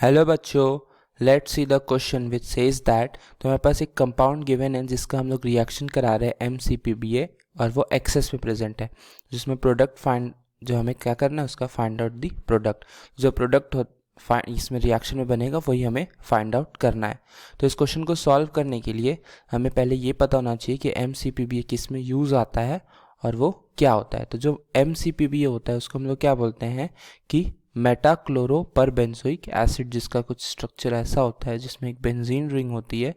Hello बच्चों, let's see the question which says that. तो हमारे पास एक कंपाउंड गिवन है जिसका हम लोग रिएक्शन करा रहे हैं MCPBA और वो एक्सेस में प्रेजेंट है, जिसमें प्रोडक्ट फाइंड जो हमें क्या करना है उसका फाइंड आउट दी प्रोडक्ट। जो प्रोडक्ट इसमें रिएक्शन में बनेगा वही हमें फाइंड आउट करना है। तो इस क्वेश्चन को सॉल्व करने के लिए हमें पहले ये पता होना चाहिए कि MCPBA किस में यूज़ आता है और वो क्या होता है। तो जो MCPBA होता है उसको हम लोग क्या बोलते हैं कि मेटाक्लोरो पर बेंजोइक एसिड, जिसका कुछ स्ट्रक्चर ऐसा होता है जिसमें एक बेंजीन रिंग होती है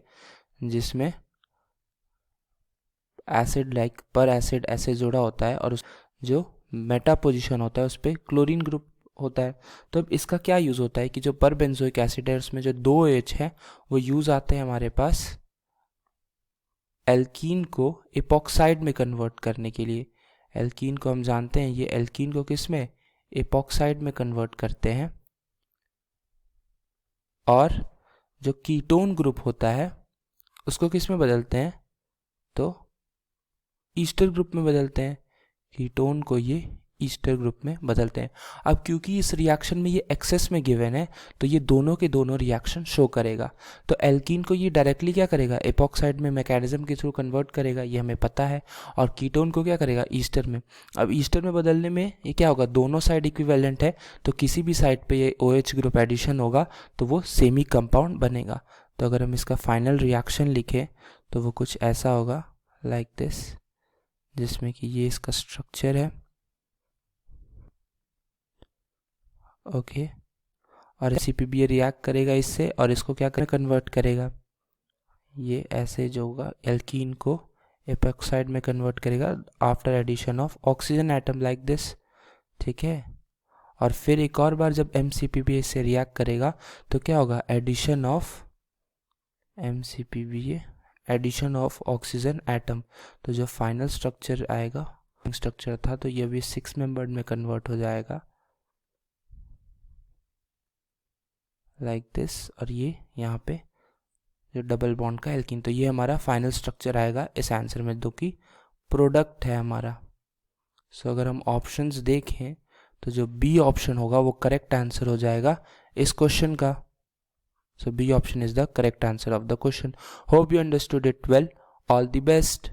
जिसमें एसिड लाइक पर एसिड ऐसे जुड़ा होता है और उस जो मेटा पोजीशन होता है उस पर क्लोरीन ग्रुप होता है। तो अब इसका क्या यूज़ होता है कि जो पर बेंजोइक एसिड है उसमें जो दो OH है वो यूज़ आते हैं हमारे पास एल्कीन को एपॉक्साइड में कन्वर्ट करने के लिए। एल्कीन को हम जानते हैं, ये एल्कीन को किस में एपॉक्साइड में कन्वर्ट करते हैं और जो कीटोन ग्रुप होता है उसको किस में बदलते हैं, तो ईस्टर ग्रुप में बदलते हैं। कीटोन को ये ईस्टर ग्रुप में बदलते हैं। अब क्योंकि इस रिएक्शन में ये एक्सेस में गिवन है तो ये दोनों के दोनों रिएक्शन शो करेगा। तो एल्कीन को ये डायरेक्टली क्या करेगा, एपॉक्साइड में मैकेनिज्म के थ्रू कन्वर्ट करेगा, ये हमें पता है। और कीटोन को क्या करेगा, ईस्टर में। अब ईस्टर में बदलने में ये क्या होगा, दोनों साइड इक्विवेलेंट है तो किसी भी साइड पे ये OH ग्रुप एडिशन होगा तो वो सेमी कंपाउंड बनेगा। तो अगर हम इसका फाइनल रिएक्शन लिखें तो वो कुछ ऐसा होगा लाइक दिस, जिसमें कि ये इसका स्ट्रक्चर है। ओके और MCPBA रिएक्ट करेगा इससे और इसको क्या करेगा, कन्वर्ट करेगा। ये ऐसे जो होगा एल्कीन को एपॉक्साइड में कन्वर्ट करेगा after addition of oxygen atom like this, ठीक है। और फिर एक और बार जब MCPBA से रिएक्ट करेगा तो क्या होगा, addition of MCPBA addition of oxygen atom. तो जो फाइनल स्ट्रक्चर आएगा स्ट्रक्चर था तो ये भी 6 मेंबर्ड में कन्वर्ट हो जाएगा लाइक दिस। और ये यहाँ पे जो डबल बॉन्ड का एल्कीन, तो ये हमारा फाइनल स्ट्रक्चर आएगा इस आंसर में जो कि प्रोडक्ट है हमारा। सो अगर हम ऑप्शंस देखें तो जो बी ऑप्शन होगा वो करेक्ट आंसर हो जाएगा इस क्वेश्चन का। So B option is the correct answer of the question. Hope you understood it well. All the best.